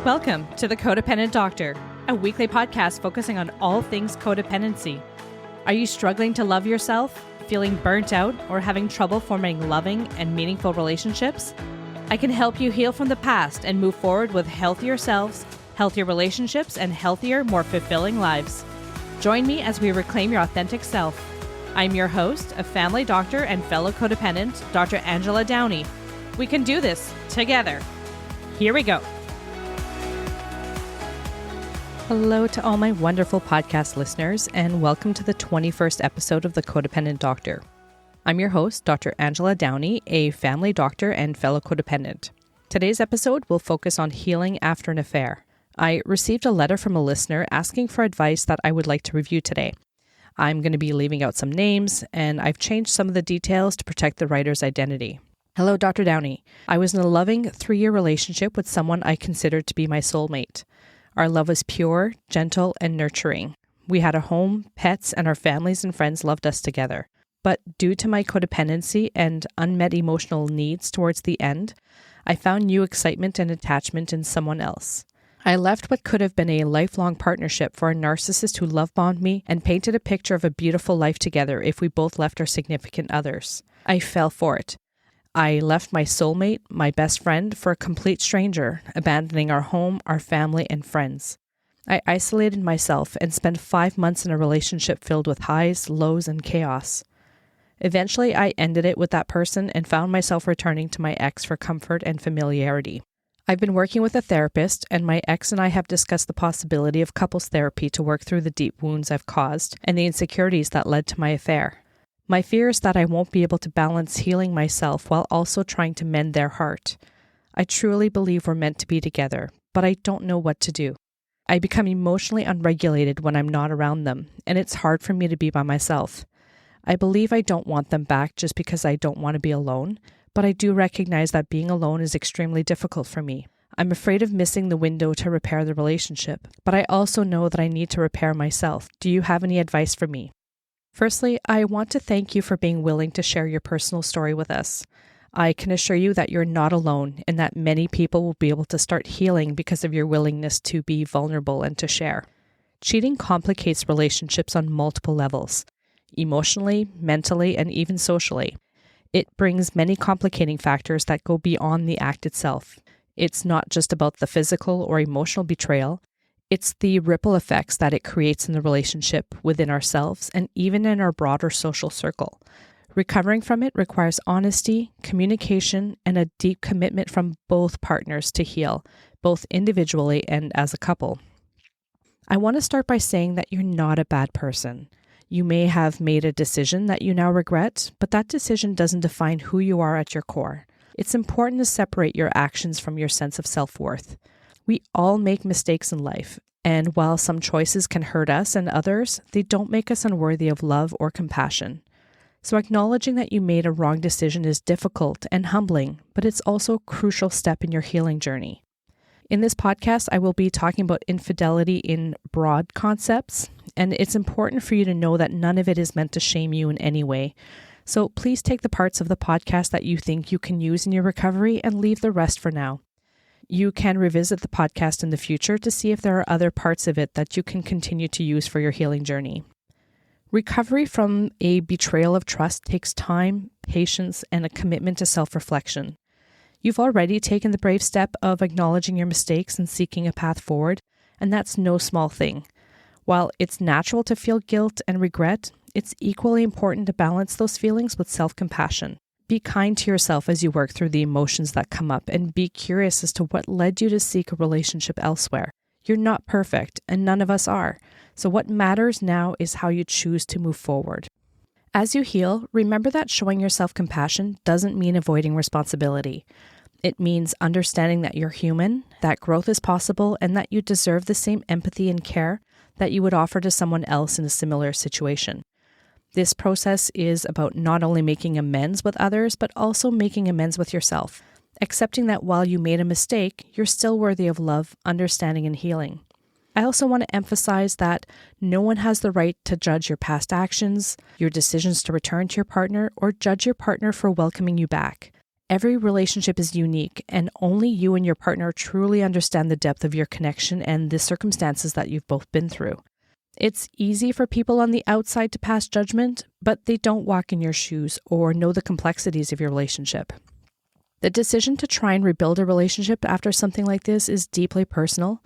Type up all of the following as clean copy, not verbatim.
Welcome to The Codependent Doctor, a weekly podcast focusing on all things codependency. Are you struggling to love yourself, feeling burnt out, or having trouble forming loving and meaningful relationships? I can help you heal from the past and move forward with healthier selves, healthier relationships, and healthier, more fulfilling lives. Join me as we reclaim your authentic self. I'm your host, a family doctor and fellow codependent, Dr. Angela Downey. We can do this together. Here we go. Hello to all my wonderful podcast listeners, and welcome to the 21st episode of The Codependent Doctor. I'm your host, Dr. Angela Downey, a family doctor and fellow codependent. Today's episode will focus on healing after an affair. I received a letter from a listener asking for advice that I would like to review today. I'm going to be leaving out some names, and I've changed some of the details to protect the writer's identity. Hello, Dr. Downey. I was in a loving 3-year relationship with someone I considered to be my soulmate. Our love was pure, gentle, and nurturing. We had a home, pets, and our families and friends loved us together. But due to my codependency and unmet emotional needs towards the end, I found new excitement and attachment in someone else. I left what could have been a lifelong partnership for a narcissist who love-bombed me and painted a picture of a beautiful life together if we both left our significant others. I fell for it. I left my soulmate, my best friend, for a complete stranger, abandoning our home, our family, and friends. I isolated myself and spent 5 months in a relationship filled with highs, lows, and chaos. Eventually, I ended it with that person and found myself returning to my ex for comfort and familiarity. I've been working with a therapist, and my ex and I have discussed the possibility of couples therapy to work through the deep wounds I've caused and the insecurities that led to my affair. My fear is that I won't be able to balance healing myself while also trying to mend their heart. I truly believe we're meant to be together, but I don't know what to do. I become emotionally unregulated when I'm not around them, and it's hard for me to be by myself. I believe I don't want them back just because I don't want to be alone, but I do recognize that being alone is extremely difficult for me. I'm afraid of missing the window to repair the relationship, but I also know that I need to repair myself. Do you have any advice for me? Firstly, I want to thank you for being willing to share your personal story with us. I can assure you that you're not alone and that many people will be able to start healing because of your willingness to be vulnerable and to share. Cheating complicates relationships on multiple levels, emotionally, mentally, and even socially. It brings many complicating factors that go beyond the act itself. It's not just about the physical or emotional betrayal. It's the ripple effects that it creates in the relationship within ourselves and even in our broader social circle. Recovering from it requires honesty, communication, and a deep commitment from both partners to heal, both individually and as a couple. I want to start by saying that you're not a bad person. You may have made a decision that you now regret, but that decision doesn't define who you are at your core. It's important to separate your actions from your sense of self-worth. We all make mistakes in life, and while some choices can hurt us and others, they don't make us unworthy of love or compassion. So acknowledging that you made a wrong decision is difficult and humbling, but it's also a crucial step in your healing journey. In this podcast, I will be talking about infidelity in broad concepts, and it's important for you to know that none of it is meant to shame you in any way. So please take the parts of the podcast that you think you can use in your recovery and leave the rest for now. You can revisit the podcast in the future to see if there are other parts of it that you can continue to use for your healing journey. Recovery from a betrayal of trust takes time, patience, and a commitment to self-reflection. You've already taken the brave step of acknowledging your mistakes and seeking a path forward, and that's no small thing. While it's natural to feel guilt and regret, it's equally important to balance those feelings with self-compassion. Be kind to yourself as you work through the emotions that come up and be curious as to what led you to seek a relationship elsewhere. You're not perfect, and none of us are. So what matters now is how you choose to move forward. As you heal, remember that showing yourself compassion doesn't mean avoiding responsibility. It means understanding that you're human, that growth is possible, and that you deserve the same empathy and care that you would offer to someone else in a similar situation. This process is about not only making amends with others, but also making amends with yourself, accepting that while you made a mistake, you're still worthy of love, understanding, and healing. I also want to emphasize that no one has the right to judge your past actions, your decisions to return to your partner, or judge your partner for welcoming you back. Every relationship is unique, and only you and your partner truly understand the depth of your connection and the circumstances that you've both been through. It's easy for people on the outside to pass judgment, but they don't walk in your shoes or know the complexities of your relationship. The decision to try and rebuild a relationship after something like this is deeply personal,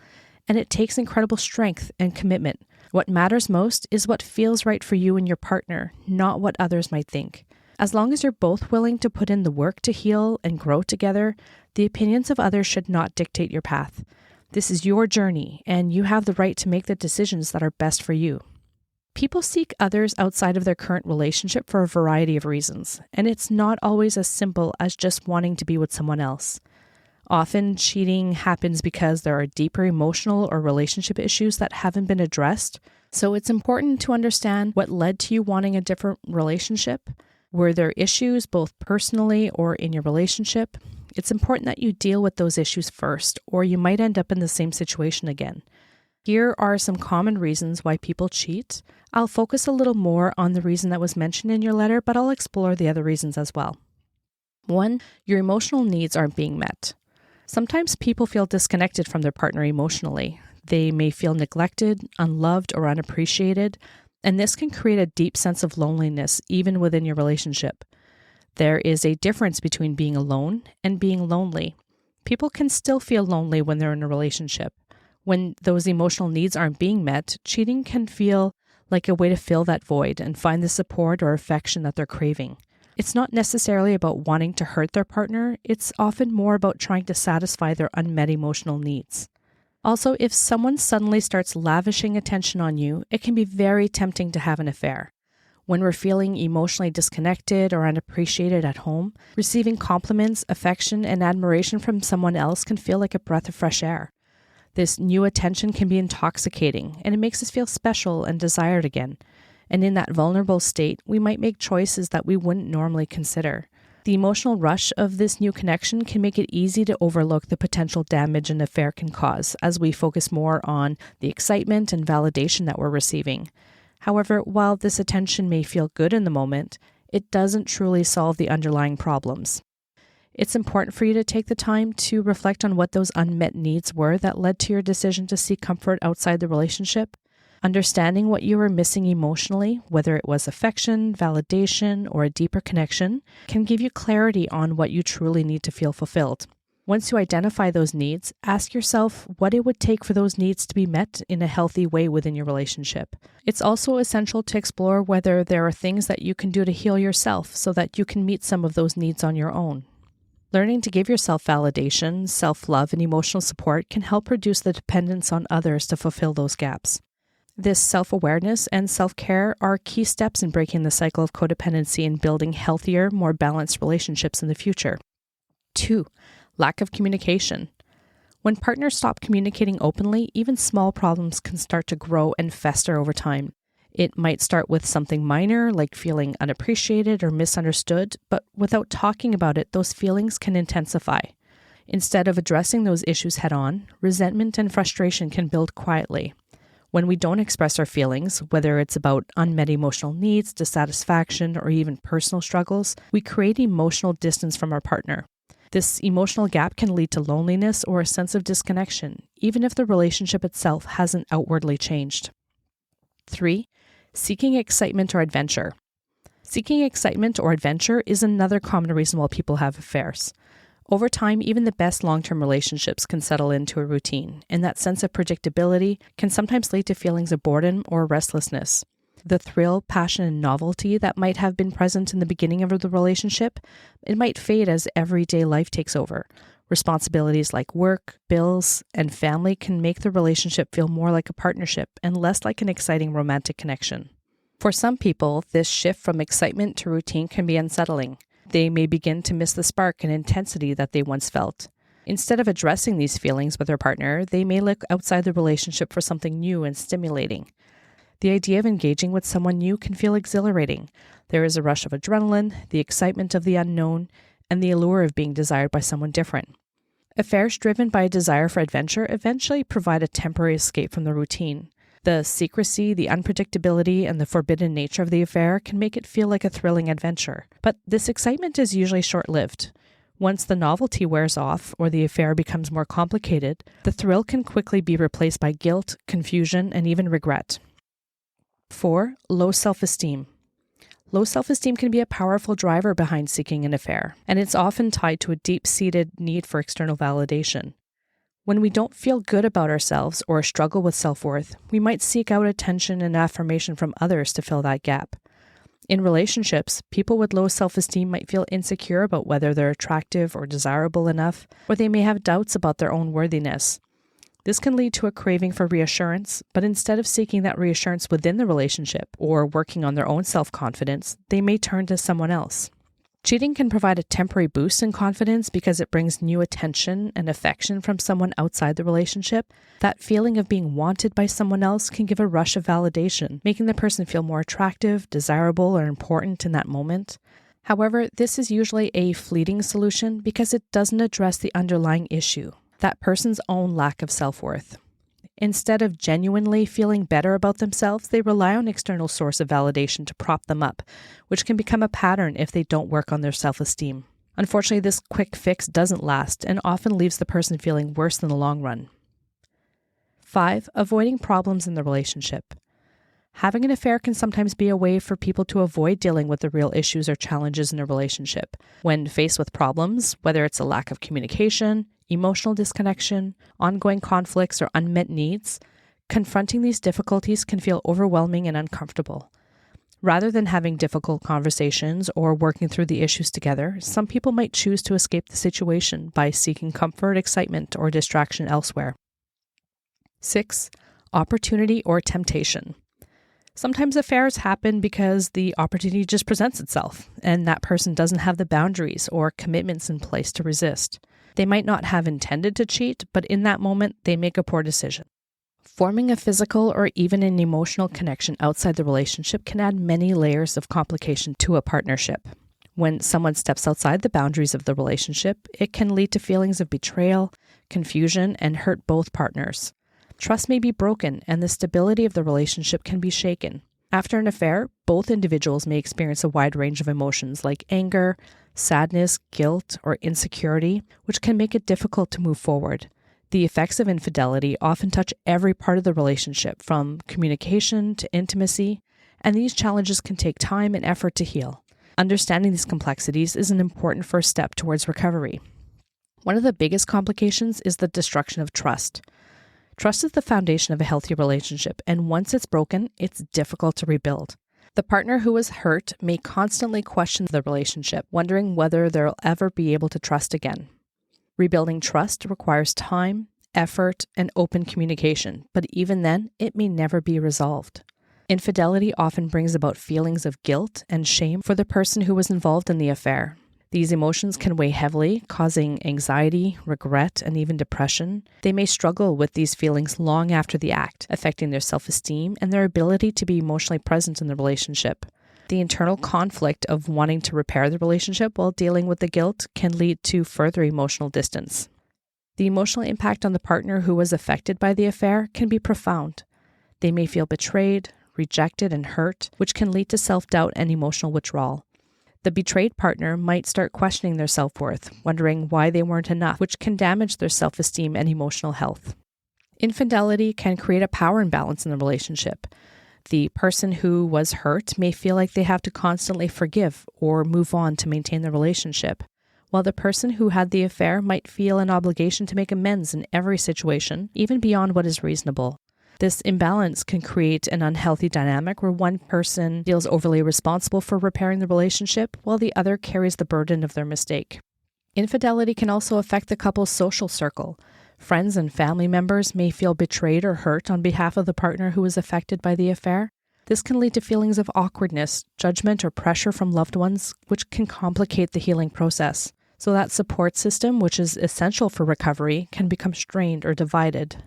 and it takes incredible strength and commitment. What matters most is what feels right for you and your partner, not what others might think. As long as you're both willing to put in the work to heal and grow together, the opinions of others should not dictate your path. This is your journey, and you have the right to make the decisions that are best for you. People seek others outside of their current relationship for a variety of reasons, and it's not always as simple as just wanting to be with someone else. Often, cheating happens because there are deeper emotional or relationship issues that haven't been addressed, so it's important to understand what led to you wanting a different relationship. Were there issues both personally or in your relationship? It's important that you deal with those issues first, or you might end up in the same situation again. Here are some common reasons why people cheat. I'll focus a little more on the reason that was mentioned in your letter, but I'll explore the other reasons as well. 1, your emotional needs aren't being met. Sometimes people feel disconnected from their partner emotionally. They may feel neglected, unloved, or unappreciated, and this can create a deep sense of loneliness even within your relationship. There is a difference between being alone and being lonely. People can still feel lonely when they're in a relationship. When those emotional needs aren't being met, cheating can feel like a way to fill that void and find the support or affection that they're craving. It's not necessarily about wanting to hurt their partner, it's often more about trying to satisfy their unmet emotional needs. Also, if someone suddenly starts lavishing attention on you, it can be very tempting to have an affair. When we're feeling emotionally disconnected or unappreciated at home, receiving compliments, affection, and admiration from someone else can feel like a breath of fresh air. This new attention can be intoxicating, and it makes us feel special and desired again. And in that vulnerable state, we might make choices that we wouldn't normally consider. The emotional rush of this new connection can make it easy to overlook the potential damage an affair can cause as we focus more on the excitement and validation that we're receiving. However, while this attention may feel good in the moment, it doesn't truly solve the underlying problems. It's important for you to take the time to reflect on what those unmet needs were that led to your decision to seek comfort outside the relationship. Understanding what you were missing emotionally, whether it was affection, validation, or a deeper connection, can give you clarity on what you truly need to feel fulfilled. Once you identify those needs, ask yourself what it would take for those needs to be met in a healthy way within your relationship. It's also essential to explore whether there are things that you can do to heal yourself so that you can meet some of those needs on your own. Learning to give yourself validation, self-love, and emotional support can help reduce the dependence on others to fulfill those gaps. This self-awareness and self-care are key steps in breaking the cycle of codependency and building healthier, more balanced relationships in the future. 2, lack of communication. When partners stop communicating openly, even small problems can start to grow and fester over time. It might start with something minor, like feeling unappreciated or misunderstood, but without talking about it, those feelings can intensify. Instead of addressing those issues head-on, resentment and frustration can build quietly. When we don't express our feelings, whether it's about unmet emotional needs, dissatisfaction, or even personal struggles, we create emotional distance from our partner. This emotional gap can lead to loneliness or a sense of disconnection, even if the relationship itself hasn't outwardly changed. 3, seeking excitement or adventure. Seeking excitement or adventure is another common reason why people have affairs. Over time, even the best long-term relationships can settle into a routine, and that sense of predictability can sometimes lead to feelings of boredom or restlessness. The thrill, passion, and novelty that might have been present in the beginning of the relationship, it might fade as everyday life takes over. Responsibilities like work, bills, and family can make the relationship feel more like a partnership and less like an exciting romantic connection. For some people, this shift from excitement to routine can be unsettling. They may begin to miss the spark and intensity that they once felt. Instead of addressing these feelings with their partner, they may look outside the relationship for something new and stimulating. The idea of engaging with someone new can feel exhilarating. There is a rush of adrenaline, the excitement of the unknown, and the allure of being desired by someone different. Affairs driven by a desire for adventure eventually provide a temporary escape from the routine. The secrecy, the unpredictability, and the forbidden nature of the affair can make it feel like a thrilling adventure. But this excitement is usually short-lived. Once the novelty wears off or the affair becomes more complicated, the thrill can quickly be replaced by guilt, confusion, and even regret. 4. Low self-esteem. Low self-esteem can be a powerful driver behind seeking an affair, and it's often tied to a deep-seated need for external validation. When we don't feel good about ourselves or struggle with self-worth, we might seek out attention and affirmation from others to fill that gap. In relationships, people with low self-esteem might feel insecure about whether they're attractive or desirable enough, or they may have doubts about their own worthiness. This can lead to a craving for reassurance, but instead of seeking that reassurance within the relationship or working on their own self-confidence, they may turn to someone else. Cheating can provide a temporary boost in confidence because it brings new attention and affection from someone outside the relationship. That feeling of being wanted by someone else can give a rush of validation, making the person feel more attractive, desirable, or important in that moment. However, this is usually a fleeting solution because it doesn't address the underlying issue, that person's own lack of self-worth. Instead of genuinely feeling better about themselves, they rely on external source of validation to prop them up, which can become a pattern if they don't work on their self-esteem. Unfortunately, this quick fix doesn't last and often leaves the person feeling worse in the long run. 5. Avoiding problems in the relationship. Having an affair can sometimes be a way for people to avoid dealing with the real issues or challenges in a relationship. When faced with problems, whether it's a lack of communication, emotional disconnection, ongoing conflicts, or unmet needs, confronting these difficulties can feel overwhelming and uncomfortable. Rather than having difficult conversations or working through the issues together, some people might choose to escape the situation by seeking comfort, excitement, or distraction elsewhere. 6. Opportunity or temptation. Sometimes affairs happen because the opportunity just presents itself, and that person doesn't have the boundaries or commitments in place to resist. They might not have intended to cheat, but in that moment, they make a poor decision. Forming a physical or even an emotional connection outside the relationship can add many layers of complication to a partnership. When someone steps outside the boundaries of the relationship, it can lead to feelings of betrayal, confusion, and hurt both partners. Trust may be broken, and the stability of the relationship can be shaken. After an affair, both individuals may experience a wide range of emotions like anger, sadness, guilt, or insecurity, which can make it difficult to move forward. The effects of infidelity often touch every part of the relationship, from communication to intimacy, and these challenges can take time and effort to heal. Understanding these complexities is an important first step towards recovery. One of the biggest complications is the destruction of trust. Trust is the foundation of a healthy relationship, and once it's broken, it's difficult to rebuild. The partner who is hurt may constantly question the relationship, wondering whether they'll ever be able to trust again. Rebuilding trust requires time, effort, and open communication, but even then, it may never be resolved. Infidelity often brings about feelings of guilt and shame for the person who was involved in the affair. These emotions can weigh heavily, causing anxiety, regret, and even depression. They may struggle with these feelings long after the act, affecting their self-esteem and their ability to be emotionally present in the relationship. The internal conflict of wanting to repair the relationship while dealing with the guilt can lead to further emotional distance. The emotional impact on the partner who was affected by the affair can be profound. They may feel betrayed, rejected, and hurt, which can lead to self-doubt and emotional withdrawal. The betrayed partner might start questioning their self-worth, wondering why they weren't enough, which can damage their self-esteem and emotional health. Infidelity can create a power imbalance in the relationship. The person who was hurt may feel like they have to constantly forgive or move on to maintain the relationship, while the person who had the affair might feel an obligation to make amends in every situation, even beyond what is reasonable. This imbalance can create an unhealthy dynamic where one person feels overly responsible for repairing the relationship, while the other carries the burden of their mistake. Infidelity can also affect the couple's social circle. Friends and family members may feel betrayed or hurt on behalf of the partner who was affected by the affair. This can lead to feelings of awkwardness, judgment, or pressure from loved ones, which can complicate the healing process. So that support system, which is essential for recovery, can become strained or divided.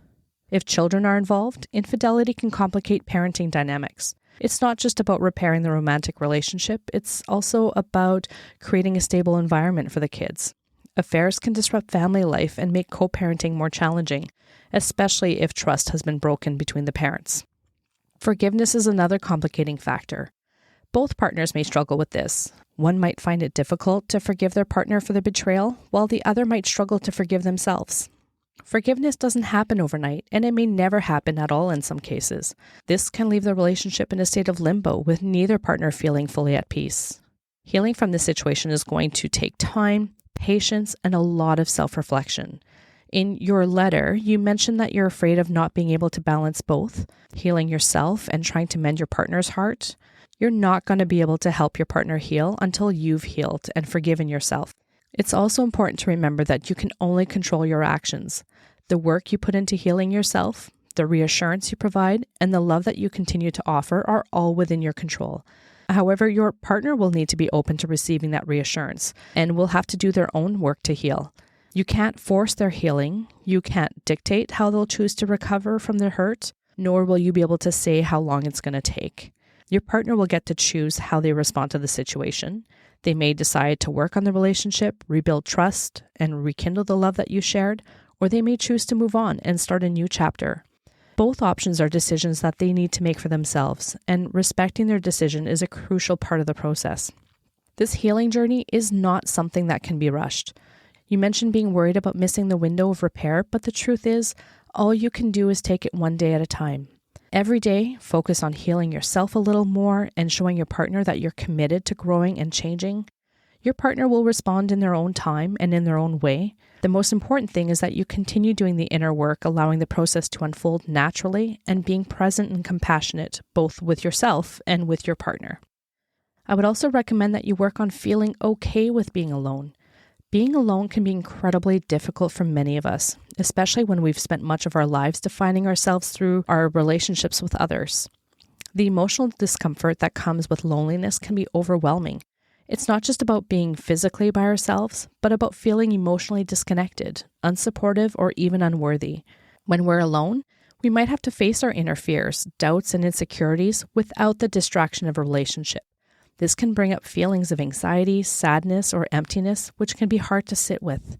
If children are involved, infidelity can complicate parenting dynamics. It's not just about repairing the romantic relationship, it's also about creating a stable environment for the kids. Affairs can disrupt family life and make co-parenting more challenging, especially if trust has been broken between the parents. Forgiveness is another complicating factor. Both partners may struggle with this. One might find it difficult to forgive their partner for the betrayal, while the other might struggle to forgive themselves. Forgiveness doesn't happen overnight, and it may never happen at all in some cases. This can leave the relationship in a state of limbo, with neither partner feeling fully at peace. Healing from this situation is going to take time, patience, and a lot of self-reflection. In your letter, you mentioned that you're afraid of not being able to balance both, healing yourself and trying to mend your partner's heart. You're not going to be able to help your partner heal until you've healed and forgiven yourself. It's also important to remember that you can only control your actions. The work you put into healing yourself, the reassurance you provide, and the love that you continue to offer are all within your control. However, your partner will need to be open to receiving that reassurance and will have to do their own work to heal. You can't force their healing. You can't dictate how they'll choose to recover from their hurt, nor will you be able to say how long it's going to take. Your partner will get to choose how they respond to the situation. They may decide to work on the relationship, rebuild trust, and rekindle the love that you shared, or they may choose to move on and start a new chapter. Both options are decisions that they need to make for themselves, and respecting their decision is a crucial part of the process. This healing journey is not something that can be rushed. You mentioned being worried about missing the window of repair, but the truth is, all you can do is take it one day at a time. Every day, focus on healing yourself a little more and showing your partner that you're committed to growing and changing. Your partner will respond in their own time and in their own way. The most important thing is that you continue doing the inner work, allowing the process to unfold naturally and being present and compassionate, both with yourself and with your partner. I would also recommend that you work on feeling okay with being alone. Being alone can be incredibly difficult for many of us, especially when we've spent much of our lives defining ourselves through our relationships with others. The emotional discomfort that comes with loneliness can be overwhelming. It's not just about being physically by ourselves, but about feeling emotionally disconnected, unsupportive, or even unworthy. When we're alone, we might have to face our inner fears, doubts, and insecurities without the distraction of a relationship. This can bring up feelings of anxiety, sadness, or emptiness, which can be hard to sit with.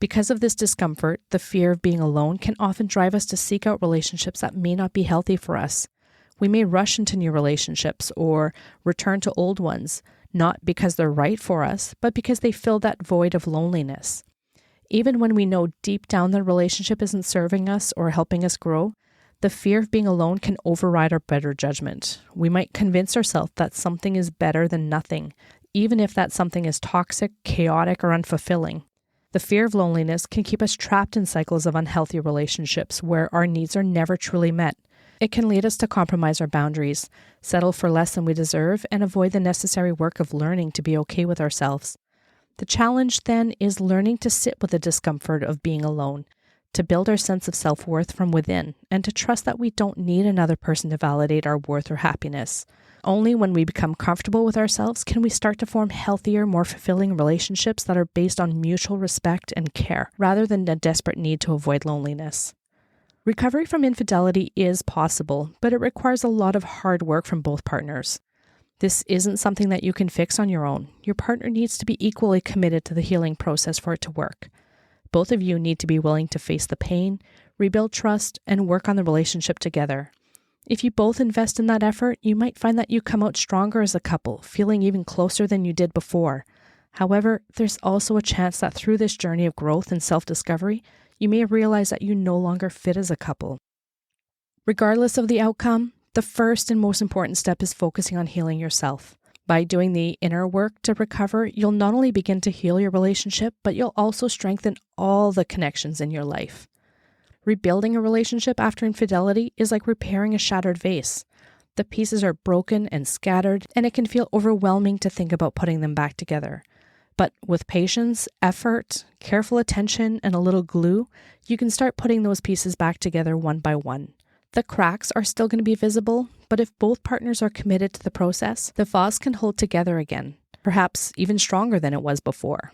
Because of this discomfort, the fear of being alone can often drive us to seek out relationships that may not be healthy for us. We may rush into new relationships or return to old ones, not because they're right for us, but because they fill that void of loneliness. Even when we know deep down the relationship isn't serving us or helping us grow, the fear of being alone can override our better judgment. We might convince ourselves that something is better than nothing, even if that something is toxic, chaotic, or unfulfilling. The fear of loneliness can keep us trapped in cycles of unhealthy relationships where our needs are never truly met. It can lead us to compromise our boundaries, settle for less than we deserve, and avoid the necessary work of learning to be okay with ourselves. The challenge then is learning to sit with the discomfort of being alone, to build our sense of self-worth from within, and to trust that we don't need another person to validate our worth or happiness. Only when we become comfortable with ourselves can we start to form healthier, more fulfilling relationships that are based on mutual respect and care, rather than a desperate need to avoid loneliness. Recovery from infidelity is possible, but it requires a lot of hard work from both partners. This isn't something that you can fix on your own. Your partner needs to be equally committed to the healing process for it to work. Both of you need to be willing to face the pain, rebuild trust, and work on the relationship together. If you both invest in that effort, you might find that you come out stronger as a couple, feeling even closer than you did before. However, there's also a chance that through this journey of growth and self-discovery, you may realize that you no longer fit as a couple. Regardless of the outcome, the first and most important step is focusing on healing yourself. By doing the inner work to recover, you'll not only begin to heal your relationship, but you'll also strengthen all the connections in your life. Rebuilding a relationship after infidelity is like repairing a shattered vase. The pieces are broken and scattered, and it can feel overwhelming to think about putting them back together. But with patience, effort, careful attention, and a little glue, you can start putting those pieces back together one by one. The cracks are still going to be visible, but if both partners are committed to the process, the vase can hold together again, perhaps even stronger than it was before.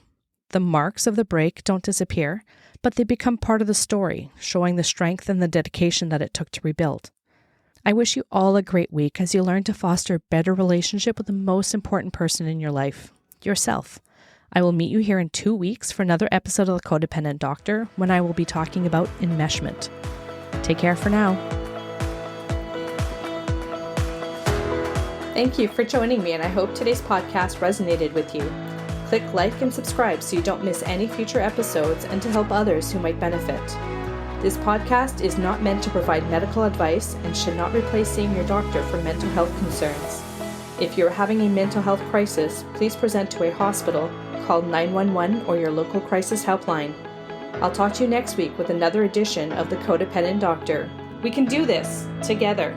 The marks of the break don't disappear, but they become part of the story, showing the strength and the dedication that it took to rebuild. I wish you all a great week as you learn to foster a better relationship with the most important person in your life, yourself. I will meet you here in 2 weeks for another episode of The Codependent Doctor, when I will be talking about enmeshment. Take care for now. Thank you for joining me, and I hope today's podcast resonated with you. Click like and subscribe so you don't miss any future episodes and to help others who might benefit. This podcast is not meant to provide medical advice and should not replace seeing your doctor for mental health concerns. If you're having a mental health crisis, please present to a hospital, call 911 or your local crisis helpline. I'll talk to you next week with another edition of The Codependent Doctor. We can do this together.